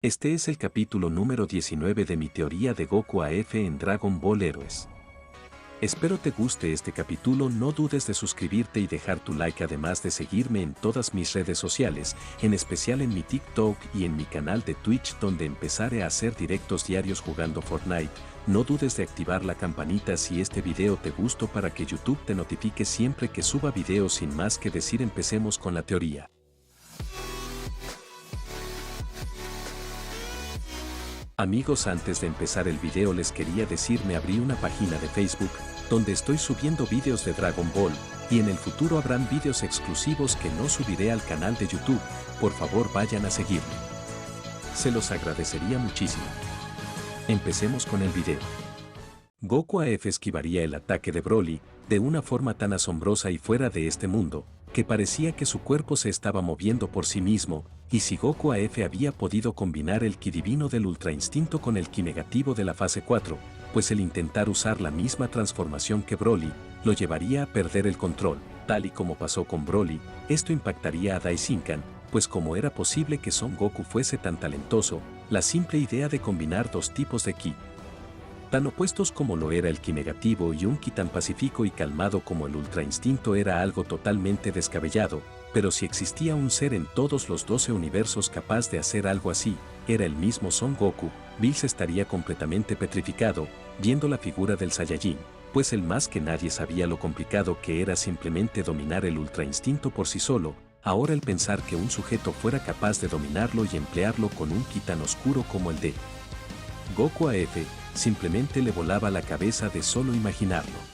Este es el capítulo número 19 de mi teoría de Goku AF en Dragon Ball Heroes. Espero te guste este capítulo, no dudes de suscribirte y dejar tu like, además de seguirme en todas mis redes sociales, en especial en mi TikTok y en mi canal de Twitch, donde empezaré a hacer directos diarios jugando Fortnite. No dudes de activar la campanita si este video te gustó para que YouTube te notifique siempre que suba videos. Sin más que decir, empecemos con la teoría. Amigos, antes de empezar el video les quería decir, me abrí una página de Facebook, donde estoy subiendo vídeos de Dragon Ball, y en el futuro habrán vídeos exclusivos que no subiré al canal de YouTube. Por favor vayan a seguirme. Se los agradecería muchísimo. Empecemos con el video. Goku AF esquivaría el ataque de Broly, de una forma tan asombrosa y fuera de este mundo, que parecía que su cuerpo se estaba moviendo por sí mismo, y si Goku AF había podido combinar el ki divino del Ultra Instinto con el ki negativo de la fase 4, pues el intentar usar la misma transformación que Broly, lo llevaría a perder el control. Tal y como pasó con Broly, esto impactaría a Daishinkan, pues como era posible que Son Goku fuese tan talentoso, la simple idea de combinar dos tipos de ki, tan opuestos como lo era el ki negativo y un ki tan pacífico y calmado como el Ultra Instinto, era algo totalmente descabellado. Pero si existía un ser en todos los 12 universos capaz de hacer algo así, era el mismo Son Goku. Bills estaría completamente petrificado, viendo la figura del Saiyajin, pues él más que nadie sabía lo complicado que era simplemente dominar el Ultra Instinto por sí solo. Ahora el pensar que un sujeto fuera capaz de dominarlo y emplearlo con un ki tan oscuro como el de Goku AF, simplemente le volaba la cabeza de solo imaginarlo.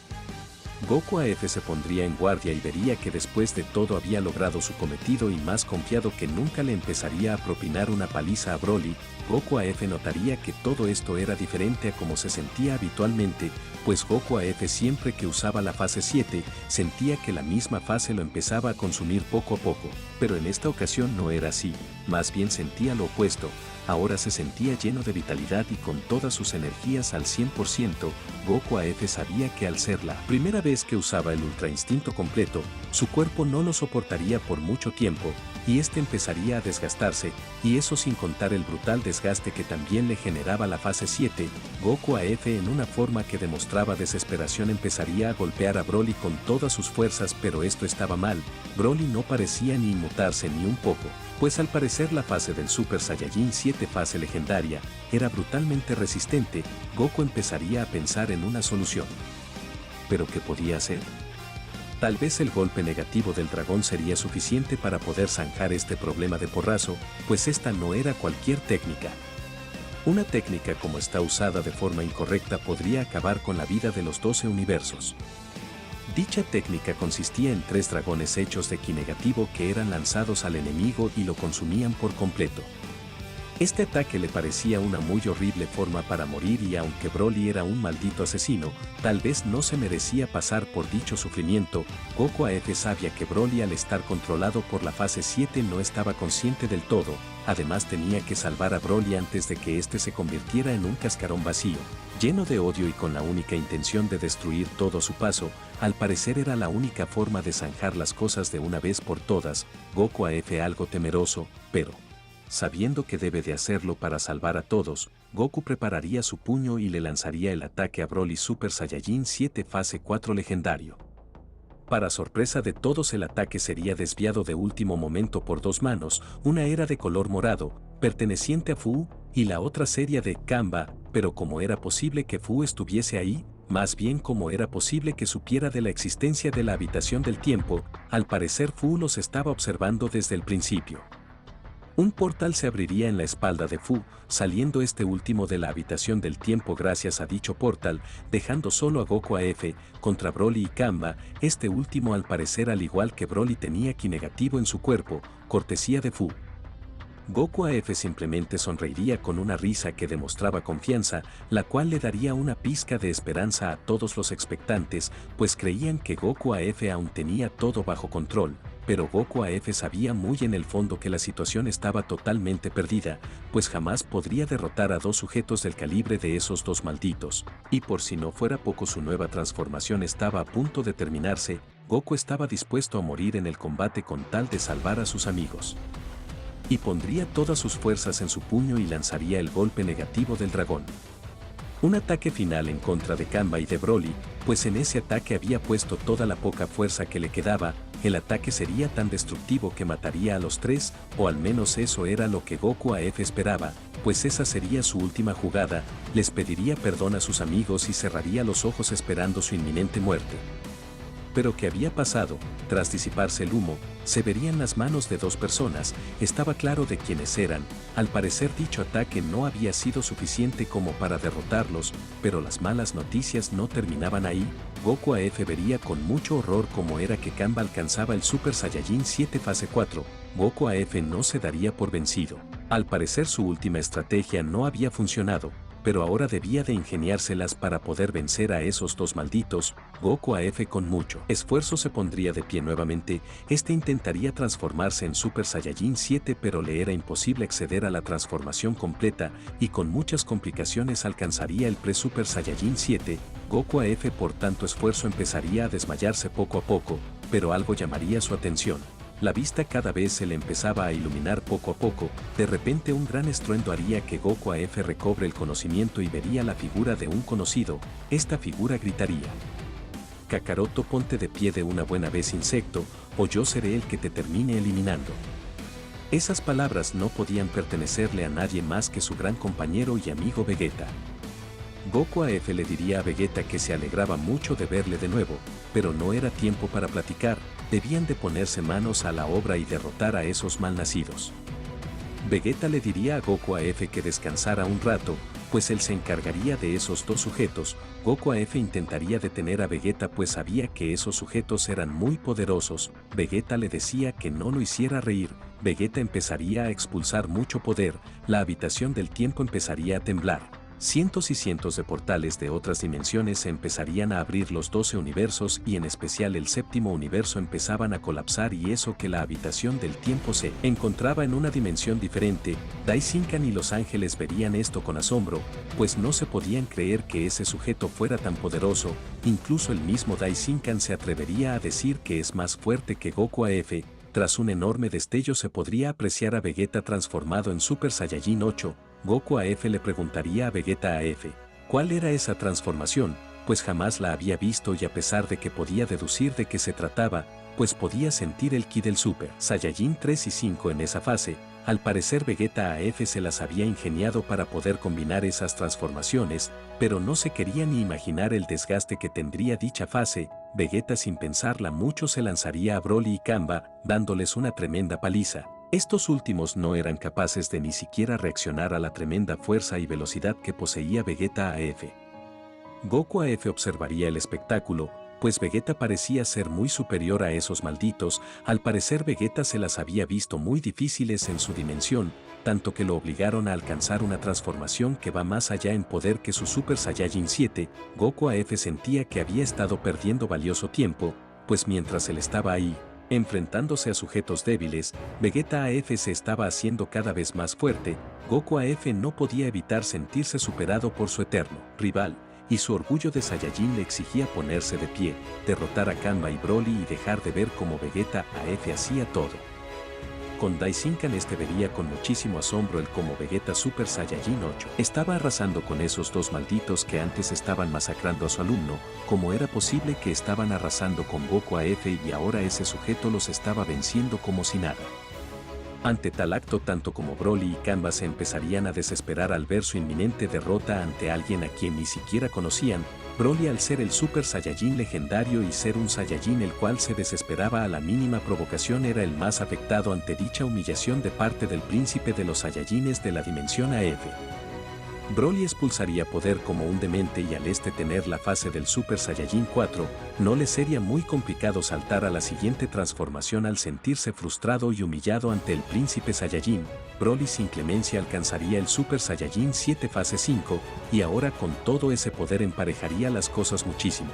Goku AF se pondría en guardia y vería que después de todo había logrado su cometido, y más confiado que nunca le empezaría a propinar una paliza a Broly. Goku AF notaría que todo esto era diferente a como se sentía habitualmente, pues Goku AF siempre que usaba la fase 7, sentía que la misma fase lo empezaba a consumir poco a poco, pero en esta ocasión no era así, más bien sentía lo opuesto. Ahora se sentía lleno de vitalidad y con todas sus energías al 100%. Goku AF sabía que al ser la primera vez que usaba el Ultra Instinto completo, su cuerpo no lo soportaría por mucho tiempo, y este empezaría a desgastarse, y eso sin contar el brutal desgaste que también le generaba la fase 7. Goku AF, en una forma que demostraba desesperación, empezaría a golpear a Broly con todas sus fuerzas, pero esto estaba mal. Broly no parecía ni inmutarse ni un poco, pues al parecer la fase del Super Saiyajin 7, fase legendaria, era brutalmente resistente. Goku empezaría a pensar en una solución. ¿Pero qué podía hacer? Tal vez el golpe negativo del dragón sería suficiente para poder zanjar este problema de porrazo, pues esta no era cualquier técnica. Una técnica como esta usada de forma incorrecta podría acabar con la vida de los 12 universos. Dicha técnica consistía en 3 dragones hechos de ki negativo que eran lanzados al enemigo y lo consumían por completo. Este ataque le parecía una muy horrible forma para morir, y aunque Broly era un maldito asesino, tal vez no se merecía pasar por dicho sufrimiento. Goku AF sabía que Broly, al estar controlado por la fase 7, no estaba consciente del todo. Además tenía que salvar a Broly antes de que éste se convirtiera en un cascarón vacío, lleno de odio y con la única intención de destruir todo a su paso. Al parecer era la única forma de zanjar las cosas de una vez por todas. Goku AF, algo temeroso, pero sabiendo que debe de hacerlo para salvar a todos, Goku prepararía su puño y le lanzaría el ataque a Broly Super Saiyajin 7 fase 4 legendario. Para sorpresa de todos, el ataque sería desviado de último momento por 2 manos, una era de color morado, perteneciente a Fu, y la otra sería de Kamba. Pero ¿cómo era posible que Fu estuviese ahí? Más bien, ¿cómo era posible que supiera de la existencia de la habitación del tiempo? Al parecer Fu los estaba observando desde el principio. Un portal se abriría en la espalda de Fu, saliendo este último de la habitación del tiempo gracias a dicho portal, dejando solo a Goku AF contra Broly y Kamba. Este último, al parecer, al igual que Broly, tenía ki negativo en su cuerpo, cortesía de Fu. Goku AF simplemente sonreiría con una risa que demostraba confianza, la cual le daría una pizca de esperanza a todos los expectantes, pues creían que Goku AF aún tenía todo bajo control. Pero Goku AF sabía muy en el fondo que la situación estaba totalmente perdida, pues jamás podría derrotar a 2 sujetos del calibre de esos 2 malditos. Y por si no fuera poco, su nueva transformación estaba a punto de terminarse. Goku estaba dispuesto a morir en el combate con tal de salvar a sus amigos. y pondría todas sus fuerzas en su puño y lanzaría el golpe negativo del dragón. Un ataque final en contra de Kamba y de Broly, pues en ese ataque había puesto toda la poca fuerza que le quedaba. El ataque sería tan destructivo que mataría a los tres, o al menos eso era lo que Goku AF esperaba, pues esa sería su última jugada, les pediría perdón a sus amigos y cerraría los ojos esperando su inminente muerte. Pero ¿qué había pasado? Tras disiparse el humo, se verían las manos de dos personas, estaba claro de quiénes eran. Al parecer dicho ataque no había sido suficiente como para derrotarlos, pero las malas noticias no terminaban ahí. Goku AF vería con mucho horror cómo era que Kamba alcanzaba el Super Saiyajin 7 fase 4, Goku AF no se daría por vencido. Al parecer su última estrategia no había funcionado, pero ahora debía de ingeniárselas para poder vencer a esos dos malditos. Goku AF con mucho esfuerzo se pondría de pie nuevamente, intentaría transformarse en Super Saiyajin 7 pero le era imposible acceder a la transformación completa y con muchas complicaciones alcanzaría el pre-Super Saiyajin 7, Goku AF por tanto esfuerzo empezaría a desmayarse poco a poco, pero algo llamaría su atención. La vista cada vez se le empezaba a iluminar poco a poco, de repente un gran estruendo haría que Goku AF recobre el conocimiento y vería la figura de un conocido, esta figura gritaría: Kakaroto, ponte de pie de una buena vez, insecto, o yo seré el que te termine eliminando. Esas palabras no podían pertenecerle a nadie más que su gran compañero y amigo Vegeta. Goku AF le diría a Vegeta que se alegraba mucho de verle de nuevo, pero no era tiempo para platicar, debían de ponerse manos a la obra y derrotar a esos malnacidos. Vegeta le diría a Goku AF que descansara un rato, pues él se encargaría de esos dos sujetos. Goku AF intentaría detener a Vegeta pues sabía que esos sujetos eran muy poderosos. Vegeta le decía que no lo hiciera reír. Vegeta empezaría a expulsar mucho poder, la habitación del tiempo empezaría a temblar. Cientos y cientos de portales de otras dimensiones se empezarían a abrir, los 12 universos y en especial el séptimo universo empezaban a colapsar y eso que la habitación del tiempo se encontraba en una dimensión diferente. Daishinkan y los ángeles verían esto con asombro, pues no se podían creer que ese sujeto fuera tan poderoso, incluso el mismo Daishinkan se atrevería a decir que es más fuerte que Goku AF. Tras un enorme destello se podría apreciar a Vegeta transformado en Super Saiyajin 8, Goku AF le preguntaría a Vegeta AF, ¿cuál era esa transformación? Pues jamás la había visto y a pesar de que podía deducir de qué se trataba, pues podía sentir el ki del Super Saiyajin 3 y 5 en esa fase, al parecer Vegeta AF se las había ingeniado para poder combinar esas transformaciones, pero no se quería ni imaginar el desgaste que tendría dicha fase. Vegeta sin pensarla mucho se lanzaría a Broly y Kamba, dándoles una tremenda paliza. Estos últimos no eran capaces de ni siquiera reaccionar a la tremenda fuerza y velocidad que poseía Vegeta AF. Goku AF observaría el espectáculo, pues Vegeta parecía ser muy superior a esos malditos. Al parecer Vegeta se las había visto muy difíciles en su dimensión, tanto que lo obligaron a alcanzar una transformación que va más allá en poder que su Super Saiyajin 7. Goku AF sentía que había estado perdiendo valioso tiempo, pues mientras él estaba ahí, enfrentándose a sujetos débiles, Vegeta AF se estaba haciendo cada vez más fuerte. Goku AF no podía evitar sentirse superado por su eterno rival, y su orgullo de Saiyajin le exigía ponerse de pie, derrotar a Kamba y Broly y dejar de ver cómo Vegeta AF hacía todo. Con Daishinkan vería con muchísimo asombro el cómo Vegeta Super Saiyajin 8 estaba arrasando con esos dos malditos que antes estaban masacrando a su alumno. ¿Cómo era posible que estaban arrasando con Goku AF y ahora ese sujeto los estaba venciendo como si nada? Ante tal acto tanto como Broly y Kamba se empezarían a desesperar al ver su inminente derrota ante alguien a quien ni siquiera conocían. Broly, al ser el Super Saiyajin legendario y ser un Saiyajin el cual se desesperaba a la mínima provocación, era el más afectado ante dicha humillación de parte del príncipe de los Saiyajines de la dimensión AF. Broly expulsaría poder como un demente y al tener la fase del Super Saiyajin 4, no le sería muy complicado saltar a la siguiente transformación al sentirse frustrado y humillado ante el príncipe Saiyajin. Broly sin clemencia alcanzaría el Super Saiyajin 7 fase 5 y ahora con todo ese poder emparejaría las cosas muchísimo.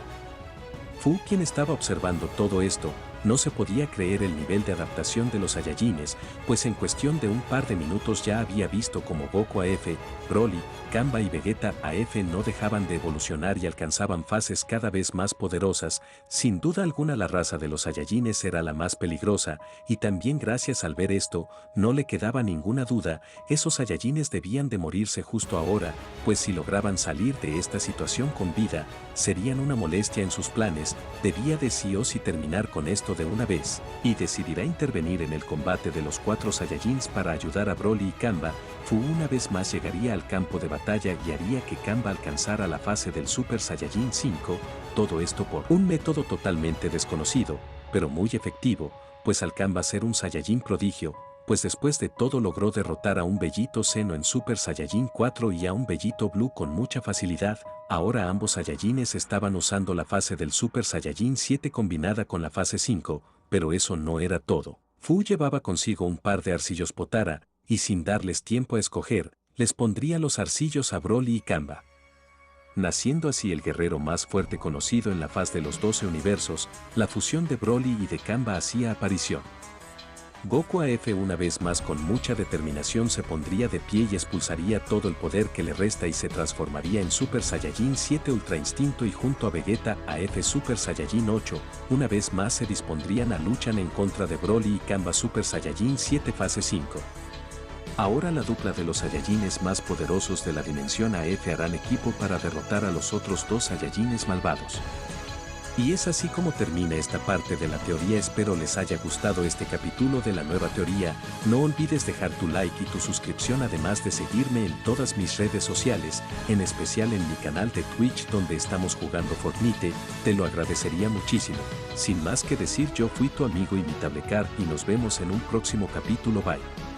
Fu, quien estaba observando todo esto, no se podía creer el nivel de adaptación de los Saiyajines, pues en cuestión de un par de minutos ya había visto como Goku AF, Broly, Kamba y Vegeta AF no dejaban de evolucionar y alcanzaban fases cada vez más poderosas. Sin duda alguna la raza de los Saiyajines era la más peligrosa, y también gracias al ver esto, no le quedaba ninguna duda, esos Saiyajines debían de morirse justo ahora, pues si lograban salir de esta situación con vida, serían una molestia en sus planes, debía de sí o sí terminar con esto de una vez, y decidirá intervenir en el combate de los 4 Saiyajins para ayudar a Broly y Kamba. Fu una vez más llegaría al campo de batalla y haría que Kamba alcanzara la fase del Super Saiyajin 5, todo esto por un método totalmente desconocido, pero muy efectivo, pues al Kamba ser un Saiyajin prodigio, pues después de todo logró derrotar a un Bellito Seno en Super Saiyajin 4 y a un Bellito Blue con mucha facilidad. Ahora ambos Saiyajines estaban usando la fase del Super Saiyajin 7 combinada con la fase 5, pero eso no era todo. Fu llevaba consigo un par de arcillos Potara, y sin darles tiempo a escoger, les pondría los arcillos a Broly y Kamba. Naciendo así el guerrero más fuerte conocido en la faz de los 12 universos, la fusión de Broly y de Kamba hacía aparición. Goku AF una vez más con mucha determinación se pondría de pie y expulsaría todo el poder que le resta y se transformaría en Super Saiyajin 7 Ultra Instinto y junto a Vegeta AF Super Saiyajin 8, una vez más se dispondrían a luchar en contra de Broly y Kamba Super Saiyajin 7 fase 5. Ahora la dupla de los Saiyajines más poderosos de la dimensión AF harán equipo para derrotar a los otros 2 Saiyajines malvados. Y es así como termina esta parte de la teoría. Espero les haya gustado este capítulo de la nueva teoría. No olvides dejar tu like y tu suscripción, además de seguirme en todas mis redes sociales, en especial en mi canal de Twitch donde estamos jugando Fortnite, te lo agradecería muchísimo. Sin más que decir, yo fui tu amigo Imitable Car y nos vemos en un próximo capítulo. Bye.